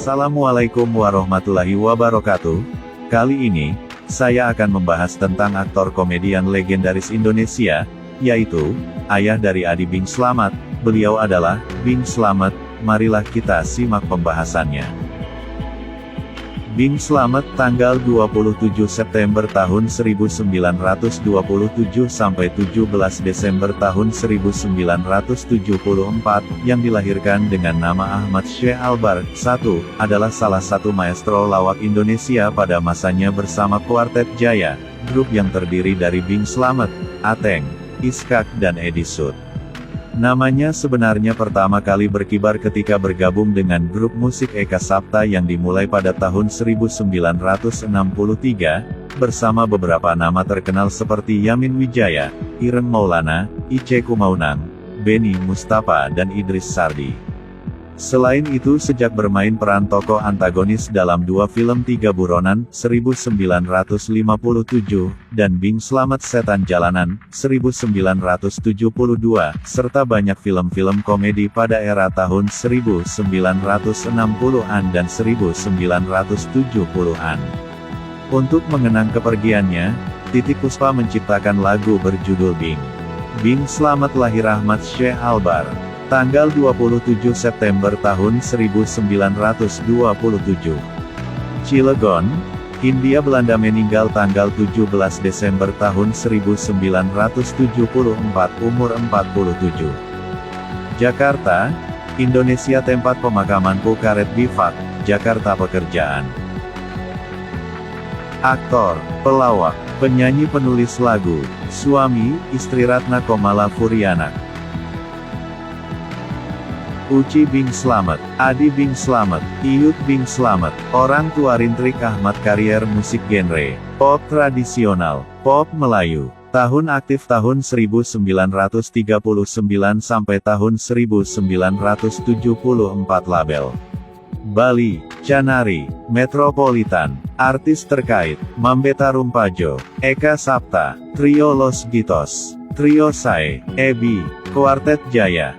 Assalamualaikum warahmatullahi wabarakatuh. Kali ini, saya akan membahas tentang aktor komedian legendaris Indonesia, yaitu ayah dari Adi Bing Slamet. Beliau adalah Bing Slamet. Marilah kita simak pembahasannya. Bing Slamet tanggal 27 September tahun 1927 sampai 17 Desember tahun 1974, yang dilahirkan dengan nama Ahmad Syekh Albar I, adalah salah satu maestro lawak Indonesia pada masanya bersama Kuartet Jaya, grup yang terdiri dari Bing Slamet, Ateng, Iskak dan Edi Sud. Namanya sebenarnya pertama kali berkibar ketika bergabung dengan grup musik Eka Sapta yang dimulai pada tahun 1963, bersama beberapa nama terkenal seperti Yamin Wijaya, Ireng Maulana, Ice Kumaunang, Benny Mustafa dan Idris Sardi. Selain itu sejak bermain peran tokoh antagonis dalam dua film Tiga Buronan, 1957, dan Bing Slamet Setan Jalanan, 1972, serta banyak film-film komedi pada era tahun 1960-an dan 1970-an. Untuk mengenang kepergiannya, Titiek Puspa menciptakan lagu berjudul Bing. Bing Slamet lahir Ahmad Syekh Albar tanggal 27 September tahun 1927. Cilegon, Hindia Belanda. Meninggal tanggal 17 Desember tahun 1974, umur 47. Jakarta, Indonesia. Tempat pemakaman Karet Bifak, Jakarta. Pekerjaan: aktor, pelawak, penyanyi, penulis lagu. Suami, istri Ratna Komala Furianak. Uci Bing Slamet, Adi Bing Slamet, Iyut Bing Slamet. Orang tua Rintrik Ahmad. Karier musik genre pop tradisional, pop Melayu. Tahun aktif tahun 1939 sampai tahun 1974. Label Bali, Canari, Metropolitan. Artis terkait: Mambeta Rumpajo, Eka Sapta, Trio Los Gitos, Trio Sae, Ebi, Kuartet Jaya.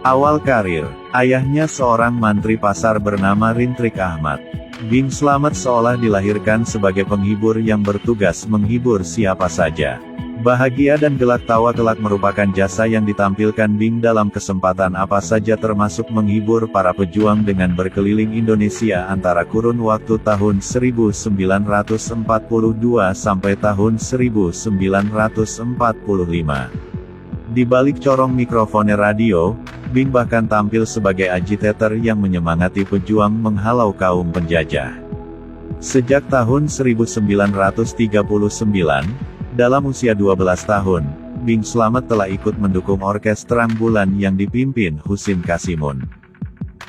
Awal karir, ayahnya seorang mantri pasar bernama Rintrik Ahmad. Bing Slamet seolah dilahirkan sebagai penghibur yang bertugas menghibur siapa saja. Bahagia dan gelak tawa kelak merupakan jasa yang ditampilkan Bing dalam kesempatan apa saja, termasuk menghibur para pejuang dengan berkeliling Indonesia antara kurun waktu tahun 1942 sampai tahun 1945. Di balik corong mikrofonnya radio, Bing bahkan tampil sebagai agitator yang menyemangati pejuang menghalau kaum penjajah. Sejak tahun 1939, dalam usia 12 tahun, Bing Slamet telah ikut mendukung orkes Terang Bulan yang dipimpin Husin Kasimun.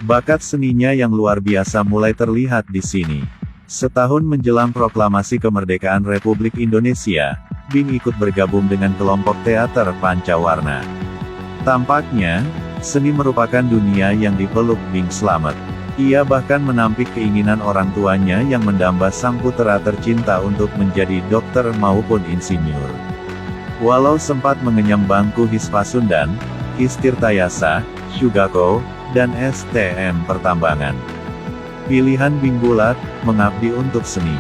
Bakat seninya yang luar biasa mulai terlihat di sini. Setahun menjelang proklamasi kemerdekaan Republik Indonesia, Bing ikut bergabung dengan kelompok teater Pancawarna. Tampaknya, seni merupakan dunia yang dipeluk Bing Slamet. Ia bahkan menampik keinginan orang tuanya yang mendamba sang putra tercinta untuk menjadi dokter maupun insinyur. Walau sempat mengenyam bangku Hispasundan, Histirtayasa, Syugako, dan STM Pertambangan, pilihan Bing bulat, mengabdi untuk seni.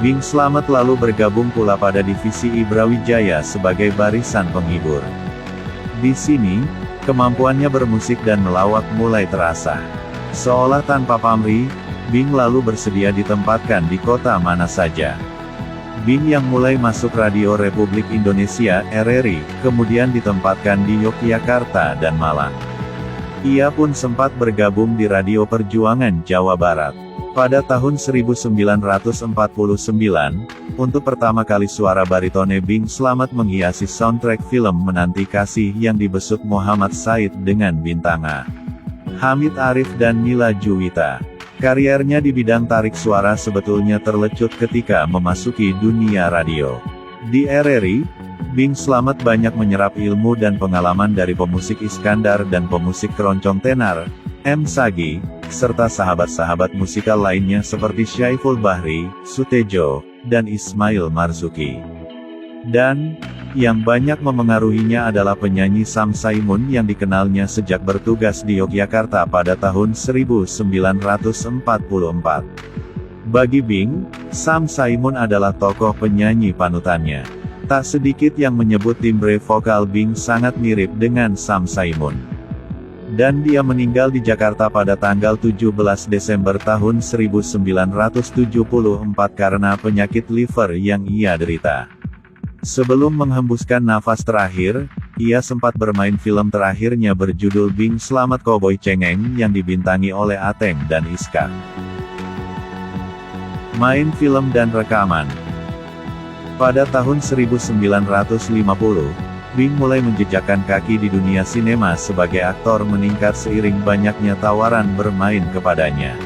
Bing Slamet lalu bergabung pula pada divisi Ibrawijaya sebagai barisan penghibur. Di sini, kemampuannya bermusik dan melawak mulai terasa. Seolah tanpa pamrih, Bing lalu bersedia ditempatkan di kota mana saja. Bing yang mulai masuk Radio Republik Indonesia (RRI), kemudian ditempatkan di Yogyakarta dan Malang. Ia pun sempat bergabung di Radio Perjuangan Jawa Barat. Pada tahun 1949, untuk pertama kali suara baritone Bing Slamet menghiasi soundtrack film Menanti Kasih yang dibesut Muhammad Said dengan bintang A. Hamid Arif dan Mila Juwita. Kariernya di bidang tarik suara sebetulnya terlecut ketika memasuki dunia radio. Di RRI, Bing Slamet banyak menyerap ilmu dan pengalaman dari pemusik Iskandar dan pemusik keroncong tenar, M. Sagi, serta sahabat-sahabat musikal lainnya seperti Syaiful Bahri, Sutejo, dan Ismail Marzuki. Dan, Yang banyak memengaruhinya adalah penyanyi Sam Saimun yang dikenalnya sejak bertugas di Yogyakarta pada tahun 1944. Bagi Bing, Sam Saimun adalah tokoh penyanyi panutannya. Tak sedikit yang menyebut timbre vokal Bing sangat mirip dengan Sam Saimun. Dan dia meninggal di Jakarta pada tanggal 17 Desember tahun 1974 karena penyakit liver yang ia derita. Sebelum menghembuskan nafas terakhir, ia sempat bermain film terakhirnya berjudul Bing Slamet Cowboy Cengeng yang dibintangi oleh Ateng dan Iska. Main film dan rekaman. Pada tahun 1950, Bing mulai menjejakkan kaki di dunia sinema sebagai aktor meningkat seiring banyaknya tawaran bermain kepadanya.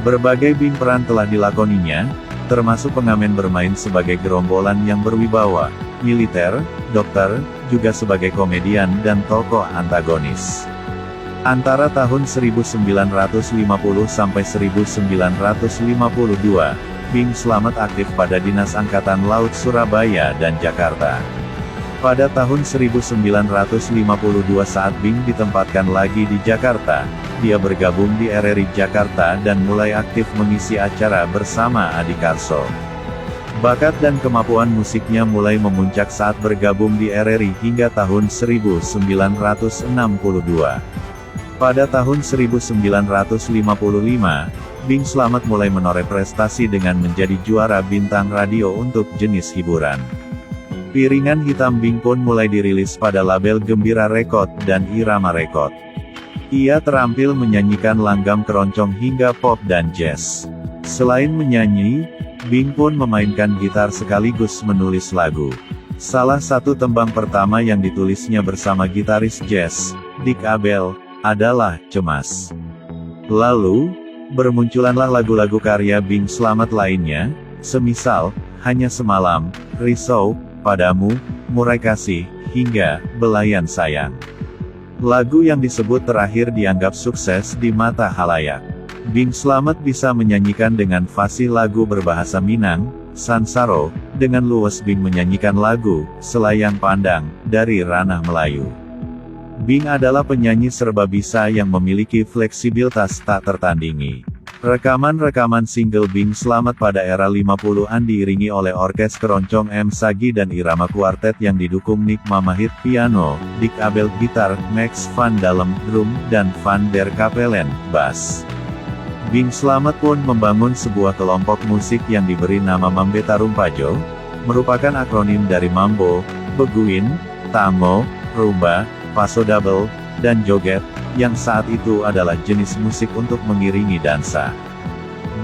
Berbagai Bing peran telah dilakoninya, termasuk pengamen bermain sebagai gerombolan yang berwibawa, militer, dokter, juga sebagai komedian dan tokoh antagonis. Antara tahun 1950 sampai 1952, Bing Slamet aktif pada Dinas Angkatan Laut Surabaya dan Jakarta. Pada tahun 1952 saat Bing ditempatkan lagi di Jakarta, dia bergabung di RRI Jakarta dan mulai aktif mengisi acara bersama Adi Karso. Bakat dan kemampuan musiknya mulai memuncak saat bergabung di RRI hingga tahun 1962. Pada tahun 1955, Bing Slamet mulai menoreh prestasi dengan menjadi juara bintang radio untuk jenis hiburan. Piringan hitam Bing pun mulai dirilis pada label Gembira Record dan Irama Record. Ia terampil menyanyikan langgam keroncong hingga pop dan jazz. Selain menyanyi, Bing pun memainkan gitar sekaligus menulis lagu. Salah satu tembang pertama yang ditulisnya bersama gitaris jazz, Dick Abel, adalah Cemas. Lalu, bermunculanlah lagu-lagu karya Bing Slamet lainnya, semisal, Hanya Semalam, Risau, Padamu, Murai Kasih, hingga Belayan Sayang. Lagu yang disebut terakhir dianggap sukses di mata halayak. Bing Slamet bisa menyanyikan dengan fasih lagu berbahasa Minang, Sansaro, dengan luwes Bing menyanyikan lagu, Selayang Pandang, dari ranah Melayu. Bing adalah penyanyi serba bisa yang memiliki fleksibilitas tak tertandingi. Rekaman-rekaman single Bing Slamet pada era 50-an diiringi oleh orkes keroncong M. Sagi dan irama kuartet yang didukung Nick Mamahit piano, Dick Abel gitar, Max van Dalem drum, dan Van der Kapellen bass. Bing Slamet pun membangun sebuah kelompok musik yang diberi nama Mambe Tarumpajo, merupakan akronim dari Mambo, Beguin, Tango, Rumba, Paso Double, dan Joget, yang saat itu adalah jenis musik untuk mengiringi dansa.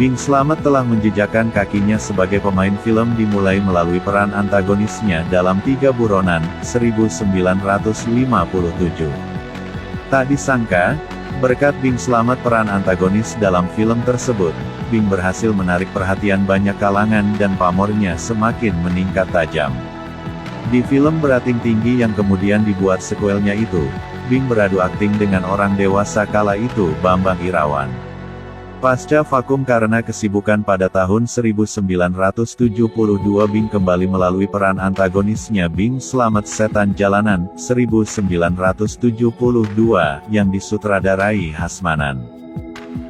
Bing Slamet telah menjejakkan kakinya sebagai pemain film dimulai melalui peran antagonisnya dalam Tiga Buronan, 1957. Tak disangka, berkat Bing Slamet peran antagonis dalam film tersebut, Bing berhasil menarik perhatian banyak kalangan dan pamornya semakin meningkat tajam. Di film berating tinggi yang kemudian dibuat sekuelnya itu, Bing beradu akting dengan orang dewasa kala itu Bambang Irawan. Pasca vakum karena kesibukan pada tahun 1972 Bing kembali melalui peran antagonisnya Bing Slamet Setan Jalanan, 1972, yang disutradarai Hasmanan.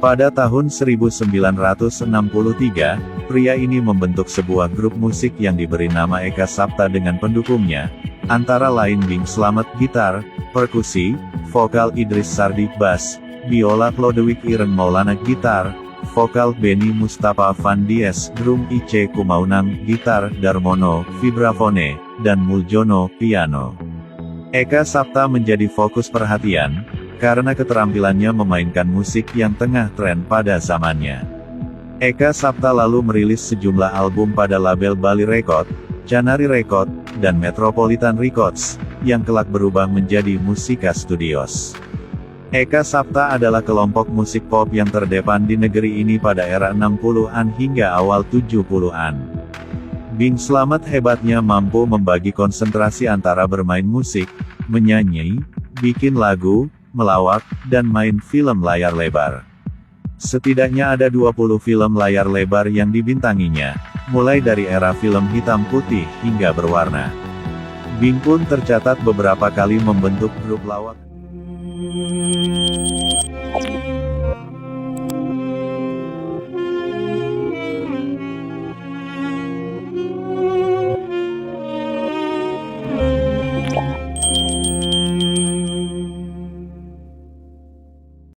Pada tahun 1963, pria ini membentuk sebuah grup musik yang diberi nama Eka Sapta dengan pendukungnya, antara lain Bing Slamet gitar, perkusi, vokal Idris Sardi bass, biola Clodewijk Ireng Maulana gitar, vokal Benny Mustafa Van Dies drum, Ice Kumaunang gitar, Darmono vibrafone, dan Muljono piano. Eka Sapta menjadi fokus perhatian, karena keterampilannya memainkan musik yang tengah tren pada zamannya. Eka Sapta lalu merilis sejumlah album pada label Bali Record, Canari Record, dan Metropolitan Records, yang kelak berubah menjadi Musika Studios. Eka Sapta adalah kelompok musik pop yang terdepan di negeri ini pada era 60-an hingga awal 70-an. Bing Slamet hebatnya mampu membagi konsentrasi antara bermain musik, menyanyi, bikin lagu, melawak, dan main film layar lebar. Setidaknya ada 20 film layar lebar yang dibintanginya, mulai dari era film hitam putih hingga berwarna. Bing pun tercatat beberapa kali membentuk grup lawak.